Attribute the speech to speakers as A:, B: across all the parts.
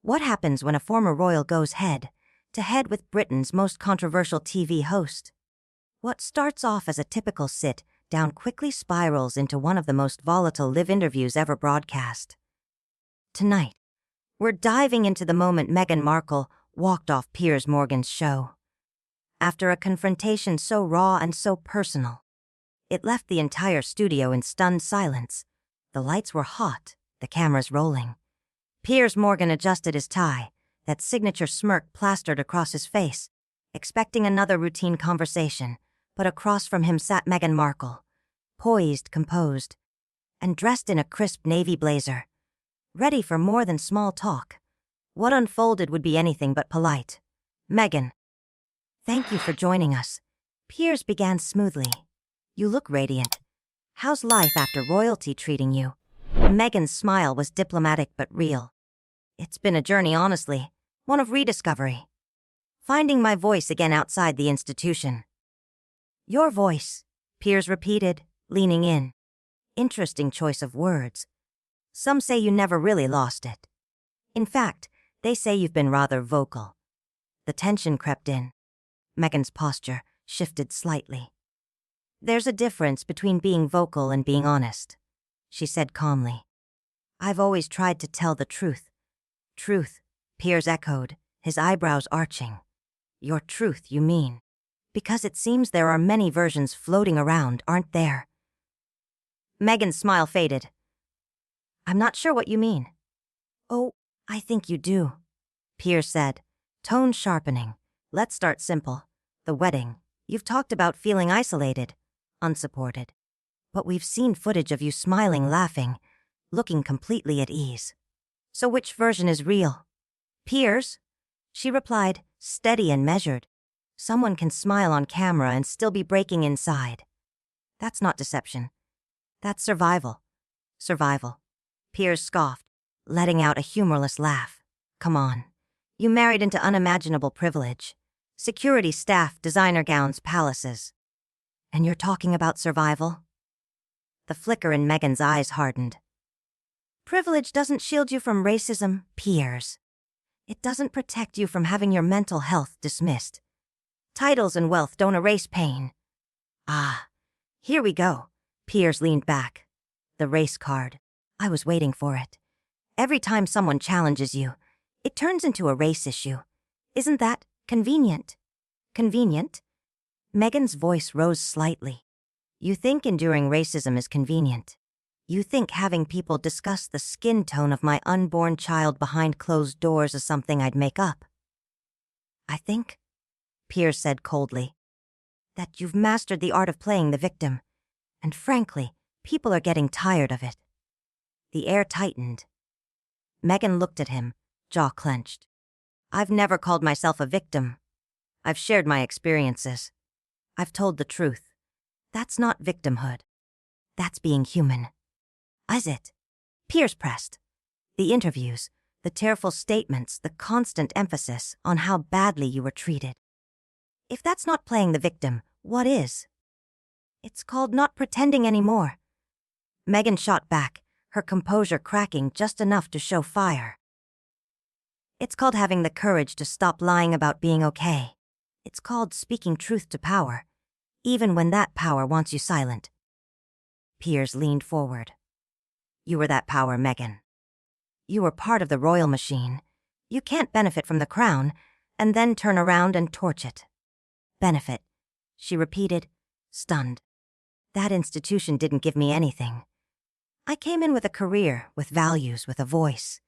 A: What happens when a former royal goes head-to-head with Britain's most controversial TV host? What starts off as a typical sit-down quickly spirals into one of the most volatile live interviews ever broadcast. Tonight, we're diving into the moment Meghan Markle walked off Piers Morgan's show. After a confrontation so raw and so personal, it left the entire studio in stunned silence. The lights were hot, the cameras rolling. Piers Morgan adjusted his tie, that signature smirk plastered across his face, expecting another routine conversation, but across from him sat Meghan Markle, poised, composed, and dressed in a crisp navy blazer, ready for more than small talk. What unfolded would be anything but polite. "Meghan, thank you for joining us," Piers began smoothly. "You look radiant. How's life after royalty treating you?" Meghan's smile was diplomatic but real. "It's been a journey, honestly, one of rediscovery. Finding my voice again outside the institution." "Your voice," Piers repeated, leaning in. Interesting choice of words. Some say you never really lost it. In fact, they say you've been rather vocal. The tension crept in. Meghan's posture shifted slightly. "There's a difference between being vocal and being honest," she said calmly. "I've always tried to tell the truth." "Truth," Piers echoed, his eyebrows arching. "Your truth, you mean? Because it seems there are many versions floating around, aren't there?" Meghan's smile faded. "I'm not sure what you mean." "Oh, I think you do," Piers said, tone sharpening. "Let's start simple. The wedding. You've talked about feeling isolated, unsupported. But we've seen footage of you smiling, laughing, looking completely at ease. So which version is real?" "Piers," she replied, steady and measured. "Someone can smile on camera and still be breaking inside. That's not deception. That's survival." "Survival," Piers scoffed, letting out a humorless laugh. "Come on. You married into unimaginable privilege. Security staff, designer gowns, palaces. And you're talking about survival?" The flicker in Meghan's eyes hardened. "Privilege doesn't shield you from racism, Piers. It doesn't protect you from having your mental health dismissed. Titles and wealth don't erase pain." "Ah, here we go." Piers leaned back. "The race card. I was waiting for it. Every time someone challenges you, it turns into a race issue. Isn't that convenient?" "Convenient?" Meghan's voice rose slightly. "You think enduring racism is convenient. You think having people discuss the skin tone of my unborn child behind closed doors is something I'd make up." "I think," Piers said coldly, "that you've mastered the art of playing the victim. And frankly, people are getting tired of it." The air tightened. Meghan looked at him, jaw clenched. "I've never called myself a victim. I've shared my experiences. I've told the truth. That's not victimhood. That's being human." "Is it?" Piers pressed. "The interviews, the tearful statements, the constant emphasis on how badly you were treated. If that's not playing the victim, what is?" "It's called not pretending anymore." Meghan shot back, her composure cracking just enough to show fire. "It's called having the courage to stop lying about being okay. It's called speaking truth to power, even when that power wants you silent." Piers leaned forward. "You were that power, Meghan. You were part of the royal machine. You can't benefit from the crown and then turn around and torch it." "Benefit," she repeated, stunned. "That institution didn't give me anything. I came in with a career, with values, with a voice.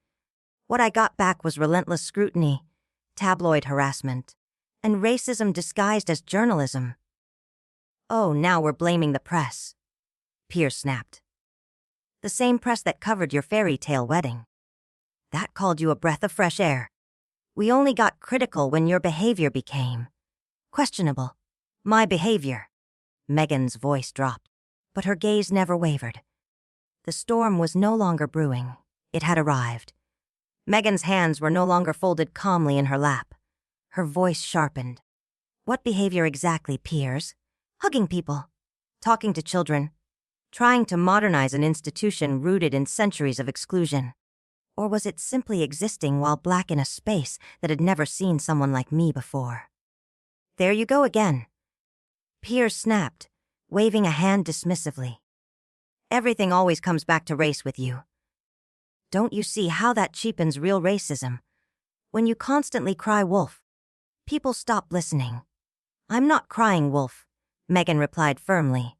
A: What I got back was relentless scrutiny, tabloid harassment, and racism disguised as journalism." "Oh, now we're blaming the press," Piers snapped. "The same press that covered your fairy tale wedding. That called you a breath of fresh air. We only got critical when your behavior became questionable." "My behavior." Meghan's voice dropped, but her gaze never wavered. The storm was no longer brewing. It had arrived. Meghan's hands were no longer folded calmly in her lap. Her voice sharpened. "What behavior exactly, Piers?" "Hugging people. Talking to children. Trying to modernize an institution rooted in centuries of exclusion." Or was it simply existing while black in a space that had never seen someone like me before? There you go again. Piers snapped, waving a hand dismissively. Everything always comes back to race with you. Don't you see how that cheapens real racism? When you constantly cry wolf, people stop listening. I'm not crying wolf, Meghan replied firmly.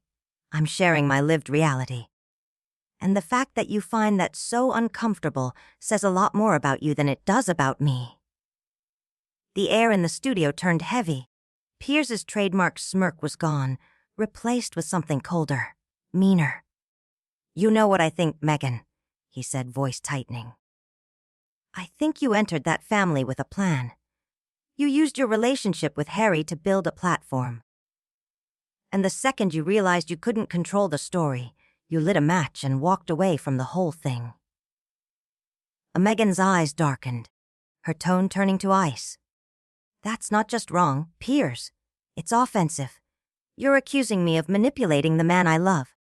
A: I'm sharing my lived reality. And the fact that you find that so uncomfortable says a lot more about you than it does about me. The air in the studio turned heavy. Piers's trademark smirk was gone, replaced with something colder, meaner. You know what I think, Meghan, he said, voice tightening. I think you entered that family with a plan. You used your relationship with Harry to build a platform. And the second you realized you couldn't control the story, you lit a match and walked away from the whole thing. Meghan's eyes darkened, her tone turning to ice. That's not just wrong, Piers. It's offensive. You're accusing me of manipulating the man I love,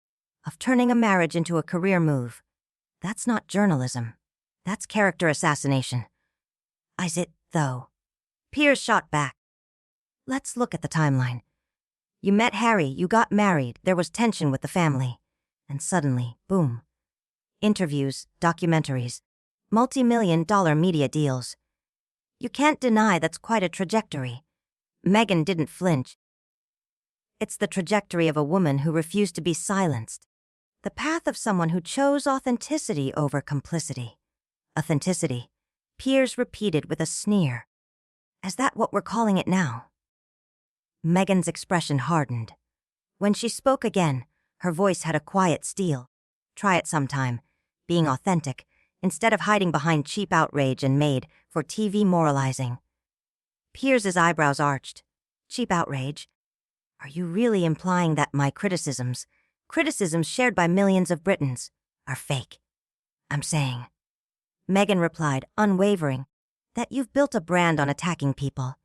A: of turning a marriage into a career move. That's not journalism. That's character assassination. Is it, though? Piers shot back. Let's look at the timeline. You met Harry, you got married, there was tension with the family. And suddenly, boom. Interviews, documentaries, multi-million-dollar media deals. You can't deny that's quite a trajectory. Meghan didn't flinch. It's the trajectory of a woman who refused to be silenced. The path of someone who chose authenticity over complicity. Authenticity, Piers repeated with a sneer. Is that what we're calling it now? Meghan's expression hardened. When she spoke again, her voice had a quiet steel. Try it sometime, being authentic, instead of hiding behind cheap outrage and made for TV moralizing. Piers's eyebrows arched. Cheap outrage? Are you really implying that my criticisms shared by millions of Britons, are fake? I'm saying, Meghan replied, unwavering, that you've built a brand on attacking people,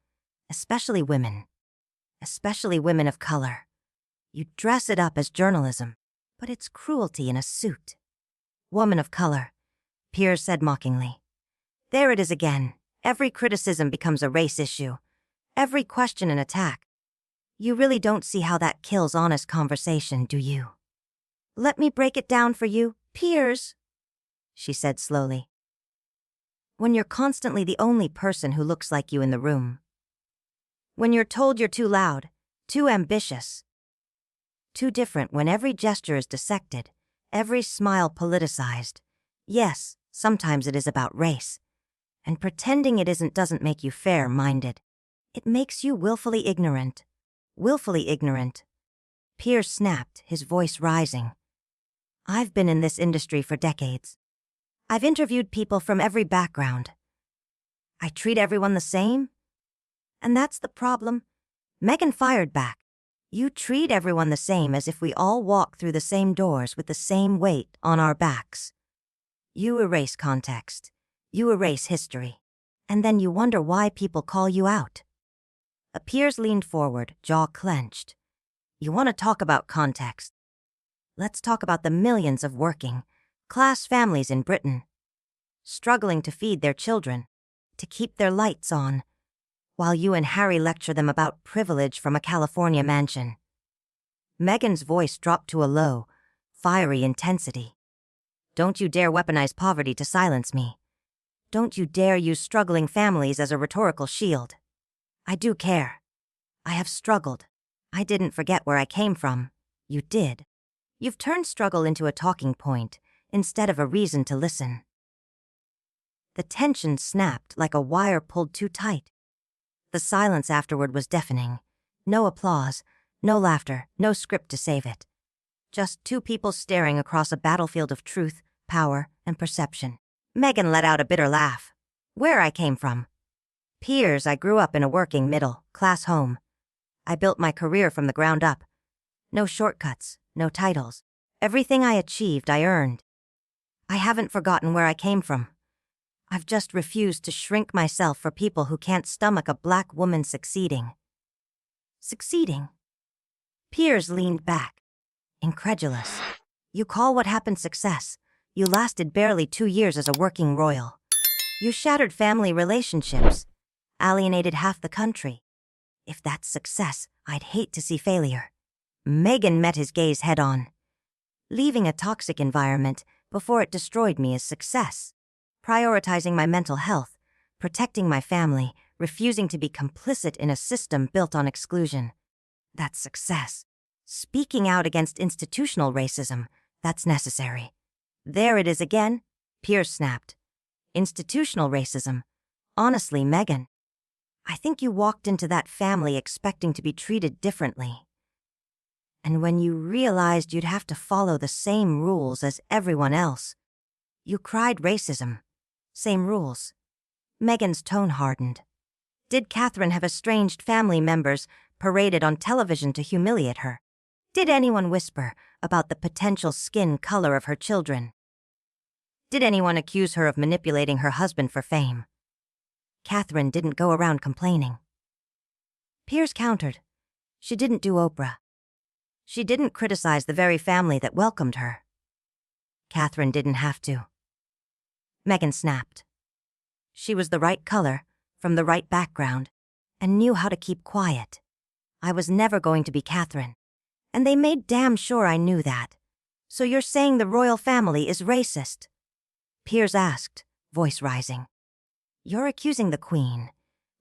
A: especially women of color. You dress it up as journalism, but it's cruelty in a suit. Woman of color, Piers said mockingly. There it is again. Every criticism becomes a race issue. Every question an attack. You really don't see how that kills honest conversation, do you? Let me break it down for you, Piers, she said slowly. When you're constantly the only person who looks like you in the room. When you're told you're too loud, too ambitious, too different, when every gesture is dissected, every smile politicized. Yes, sometimes it is about race. And pretending it isn't doesn't make you fair-minded. It makes you willfully ignorant. Willfully ignorant. Piers snapped, his voice rising. I've been in this industry for decades. I've interviewed people from every background. I treat everyone the same? And that's the problem. Meghan fired back. You treat everyone the same, as if we all walk through the same doors with the same weight on our backs. You erase context. You erase history. And then you wonder why people call you out. Piers leaned forward, jaw clenched. You want to talk about context? Let's talk about the millions of working class families in Britain, struggling to feed their children, to keep their lights on, while you and Harry lecture them about privilege from a California mansion. Meghan's voice dropped to a low, fiery intensity. Don't you dare weaponize poverty to silence me. Don't you dare use struggling families as a rhetorical shield. I do care. I have struggled. I didn't forget where I came from. You did. You've turned struggle into a talking point instead of a reason to listen. The tension snapped like a wire pulled too tight. The silence afterward was deafening. No applause, no laughter, no script to save it. Just two people staring across a battlefield of truth, power, and perception. Meghan let out a bitter laugh. Where I came from? Piers, I grew up in a working middle-class home. I built my career from the ground up. No shortcuts, no titles. Everything I achieved, I earned. I haven't forgotten where I came from. I've just refused to shrink myself for people who can't stomach a black woman succeeding. Succeeding? Piers leaned back, incredulous. You call what happened success. You lasted barely 2 years as a working royal. You shattered family relationships, alienated half the country. If that's success, I'd hate to see failure. Meghan met his gaze head-on. Leaving a toxic environment before it destroyed me is success. Prioritizing my mental health, protecting my family, refusing to be complicit in a system built on exclusion. That's success. Speaking out against institutional racism, that's necessary. There it is again, Piers snapped. Institutional racism. Honestly, Meghan, I think you walked into that family expecting to be treated differently. And when you realized you'd have to follow the same rules as everyone else, you cried racism. Same rules. Meghan's tone hardened. Did Catherine have estranged family members paraded on television to humiliate her? Did anyone whisper about the potential skin color of her children? Did anyone accuse her of manipulating her husband for fame? Catherine didn't go around complaining. Piers countered. She didn't do Oprah. She didn't criticize the very family that welcomed her. Catherine didn't have to. Meghan snapped. She was the right color, from the right background, and knew how to keep quiet. I was never going to be Catherine, and they made damn sure I knew that. So you're saying the royal family is racist? Piers asked, voice rising. You're accusing the Queen,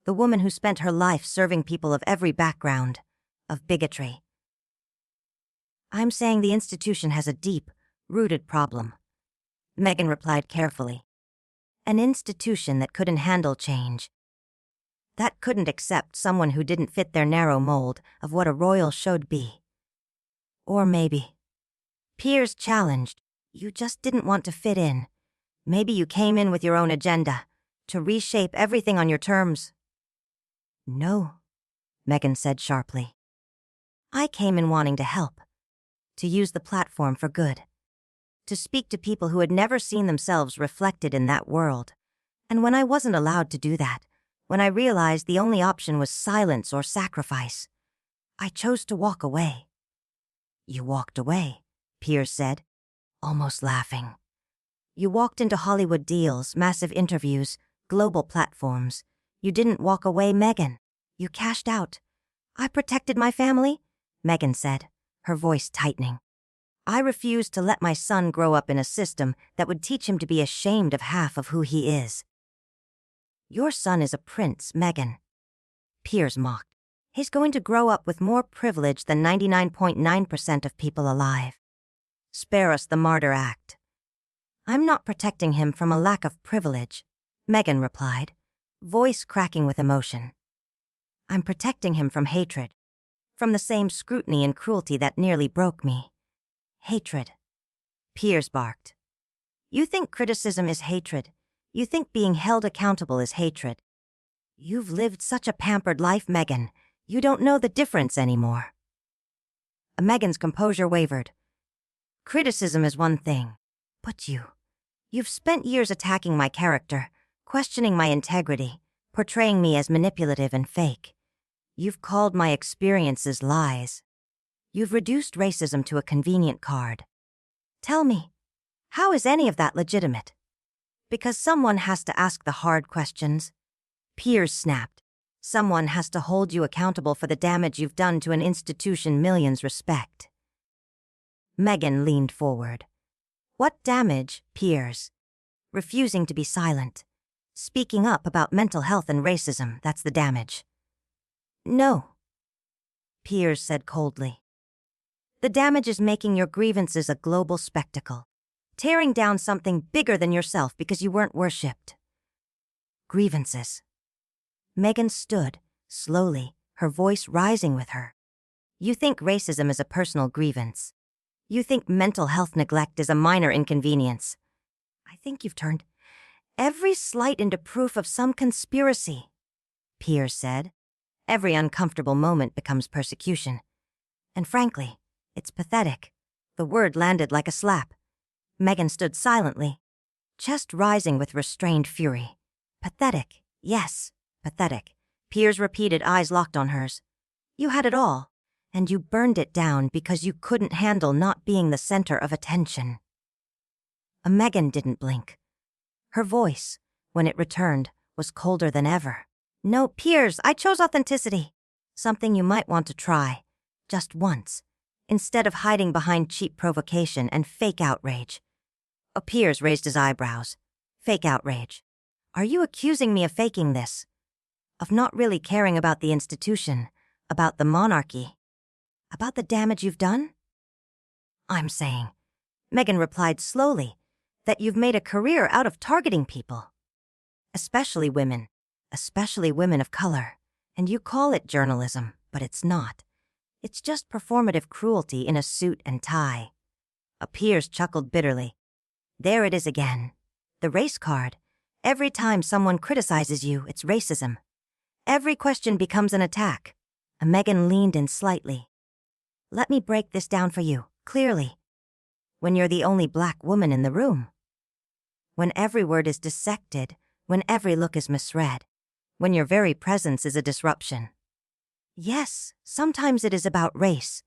A: the woman who spent her life serving people of every background, of bigotry. I'm saying the institution has a deep, rooted problem. Meghan replied carefully. An institution that couldn't handle change. That couldn't accept someone who didn't fit their narrow mold of what a royal should be. Or maybe. Piers challenged. You just didn't want to fit in. Maybe you came in with your own agenda, to reshape everything on your terms. No, Meghan said sharply. I came in wanting to help, to use the platform for good, to speak to people who had never seen themselves reflected in that world. And when I wasn't allowed to do that, when I realized the only option was silence or sacrifice, I chose to walk away. You walked away, Piers said, almost laughing. You walked into Hollywood deals, massive interviews, global platforms. You didn't walk away, Meghan. You cashed out. I protected my family, Meghan said, her voice tightening. I refused to let my son grow up in a system that would teach him to be ashamed of half of who he is. Your son is a prince, Meghan. Piers mocked. He's going to grow up with more privilege than 99.9% of people alive. Spare us the martyr act. I'm not protecting him from a lack of privilege, Meghan replied, voice cracking with emotion. I'm protecting him from hatred, from the same scrutiny and cruelty that nearly broke me. Hatred. Piers barked. You think criticism is hatred. You think being held accountable is hatred. You've lived such a pampered life, Meghan. You don't know the difference anymore. Meghan's composure wavered. Criticism is one thing, but you've spent years attacking my character, questioning my integrity, portraying me as manipulative and fake. You've called my experiences lies. You've reduced racism to a convenient card. Tell me, how is any of that legitimate? Because someone has to ask the hard questions. Piers snapped. Someone has to hold you accountable for the damage you've done to an institution millions respect. Meghan leaned forward. What damage, Piers? Refusing to be silent. Speaking up about mental health and racism, that's the damage. No, Piers said coldly. The damage is making your grievances a global spectacle. Tearing down something bigger than yourself because you weren't worshipped. Grievances. Meghan stood, slowly, her voice rising with her. You think racism is a personal grievance. You think mental health neglect is a minor inconvenience. I think you've turned every slight into proof of some conspiracy, Piers said. Every uncomfortable moment becomes persecution. And frankly, it's pathetic. The word landed like a slap. Meghan stood silently, chest rising with restrained fury. Pathetic, yes, pathetic. Piers repeated, eyes locked on hers. You had it all, and you burned it down because you couldn't handle not being the center of attention. Meghan didn't blink. Her voice, when it returned, was colder than ever. No, Piers, I chose authenticity. Something you might want to try, just once, instead of hiding behind cheap provocation and fake outrage. Piers raised his eyebrows. Fake outrage. Are you accusing me of faking this? Of not really caring about the institution, about the monarchy, about the damage you've done? I'm saying, Meghan replied slowly, that you've made a career out of targeting people. Especially women of color. And you call it journalism, but it's not. It's just performative cruelty in a suit and tie. Piers chuckled bitterly. There it is again. The race card. Every time someone criticizes you, it's racism. Every question becomes an attack. Meghan leaned in slightly. Let me break this down for you, clearly. When you're the only black woman in the room. When every word is dissected, when every look is misread. When your very presence is a disruption. Yes, sometimes it is about race.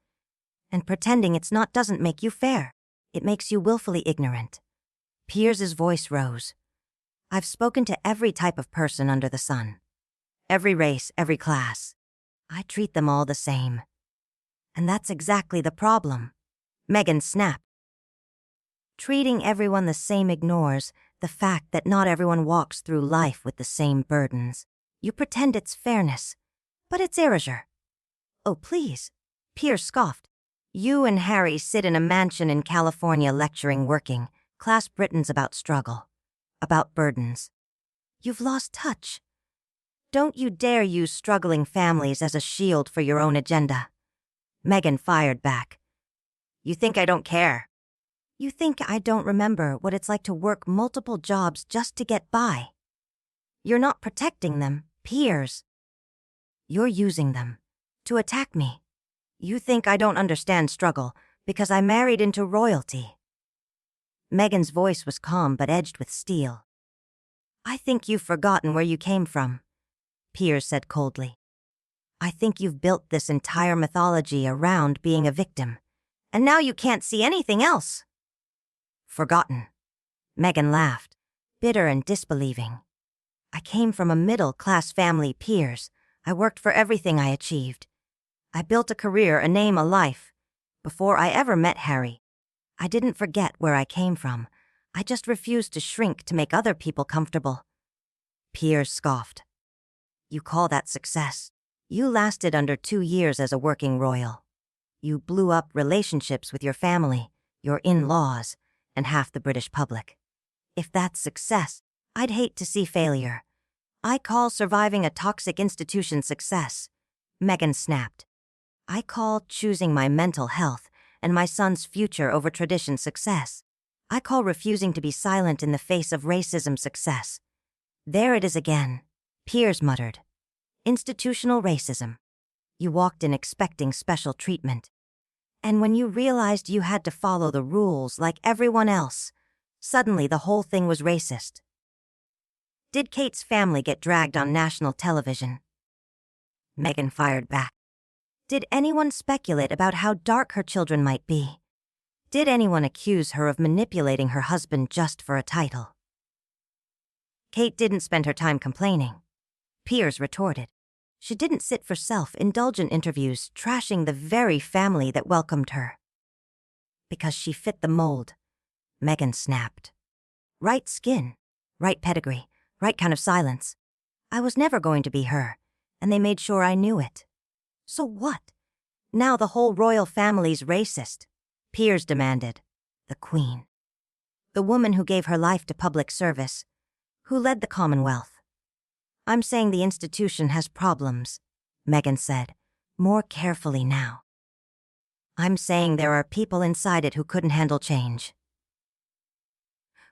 A: And pretending it's not doesn't make you fair. It makes you willfully ignorant. Piers's voice rose. I've spoken to every type of person under the sun. Every race, every class. I treat them all the same. And that's exactly the problem. Meghan snapped. Treating everyone the same ignores the fact that not everyone walks through life with the same burdens. You pretend it's fairness, but it's erasure. Oh, please. Piers scoffed. You and Harry sit in a mansion in California lecturing working class Britons about struggle, about burdens. You've lost touch. Don't you dare use struggling families as a shield for your own agenda. Meghan fired back. You think I don't care? You think I don't remember what it's like to work multiple jobs just to get by? You're not protecting them, Piers. You're using them to attack me. You think I don't understand struggle because I married into royalty. Meghan's voice was calm but edged with steel. I think you've forgotten where you came from, Piers said coldly. I think you've built this entire mythology around being a victim, and now you can't see anything else. Forgotten. Meghan laughed, bitter and disbelieving. I came from a middle-class family, Piers. I worked for everything I achieved. I built a career, a name, a life. Before I ever met Harry, I didn't forget where I came from. I just refused to shrink to make other people comfortable. Piers scoffed. You call that success? You lasted under 2 years as a working royal. You blew up relationships with your family, your in-laws, and half the British public. If that's success, I'd hate to see failure. I call surviving a toxic institution success. Meghan snapped. I call choosing my mental health and my son's future over tradition success. I call refusing to be silent in the face of racism success. There it is again, Piers muttered. Institutional racism. You walked in expecting special treatment. And when you realized you had to follow the rules like everyone else, suddenly the whole thing was racist. Did Kate's family get dragged on national television? Meghan fired back. Did anyone speculate about how dark her children might be? Did anyone accuse her of manipulating her husband just for a title? Kate didn't spend her time complaining. Piers retorted. She didn't sit for self-indulgent interviews trashing the very family that welcomed her. Because she fit the mold, Meghan snapped. Right skin, right pedigree, right kind of silence. I was never going to be her, and they made sure I knew it. So what? Now the whole royal family's racist, Piers demanded. The Queen. The woman who gave her life to public service, who led the Commonwealth. I'm saying the institution has problems, Meghan said, more carefully now. I'm saying there are people inside it who couldn't handle change.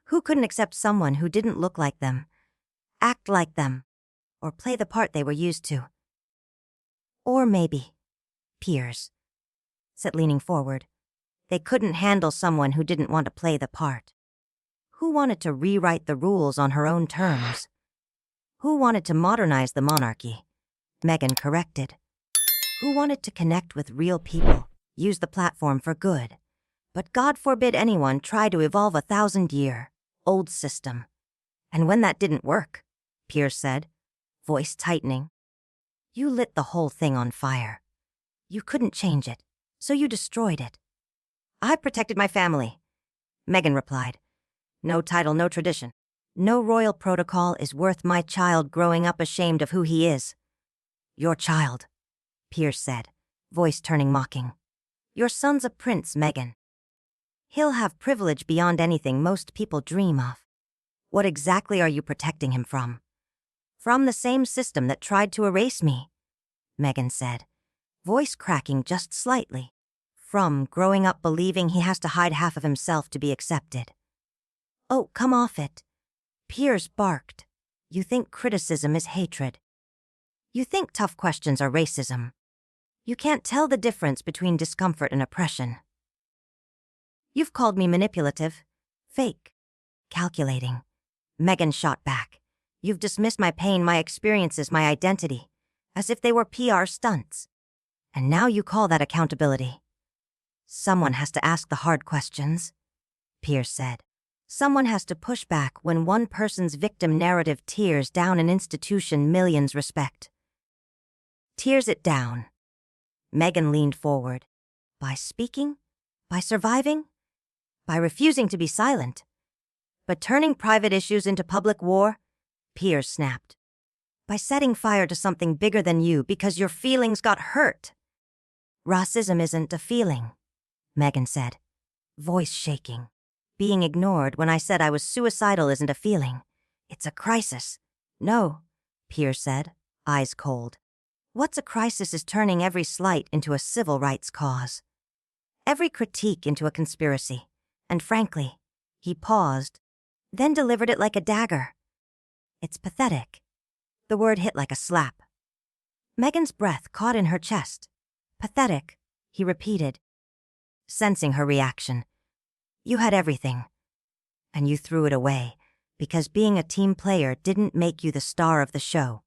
A: Who couldn't accept someone who didn't look like them, act like them, or play the part they were used to. Or maybe, Piers said, leaning forward, they couldn't handle someone who didn't want to play the part. Who wanted to rewrite the rules on her own terms? Who wanted to modernize the monarchy? Meghan corrected. Who wanted to connect with real people, use the platform for good, But God forbid anyone try to evolve a 1,000-year-old system. And when that didn't work, Piers said, voice tightening, you lit the whole thing on fire. You couldn't change it, so you destroyed it. I protected my family, Meghan replied. No title, no tradition. No royal protocol is worth my child growing up ashamed of who he is. Your child, Piers said, voice turning mocking. Your son's a prince, Meghan. He'll have privilege beyond anything most people dream of. What exactly are you protecting him from? From the same system that tried to erase me, Meghan said, voice cracking just slightly. From growing up believing he has to hide half of himself to be accepted. Oh, come off it. Piers barked. You think criticism is hatred. You think tough questions are racism. You can't tell the difference between discomfort and oppression. You've called me manipulative, fake, calculating. Meghan shot back. You've dismissed my pain, my experiences, my identity, as if they were PR stunts. And now you call that accountability. Someone has to ask the hard questions, Piers said. Someone has to push back when one person's victim narrative tears down an institution millions respect. Tears it down. Meghan leaned forward. By speaking? By surviving? By refusing to be silent? But turning private issues into public war? Piers snapped. By setting fire to something bigger than you because your feelings got hurt. Racism isn't a feeling, Meghan said, voice shaking. Being ignored when I said I was suicidal isn't a feeling. It's a crisis. No, Piers said, eyes cold. What's a crisis is turning every slight into a civil rights cause. Every critique into a conspiracy. And frankly, he paused, then delivered it like a dagger. It's pathetic. The word hit like a slap. Meghan's breath caught in her chest. Pathetic, he repeated, sensing her reaction. You had everything, and you threw it away because being a team player didn't make you the star of the show.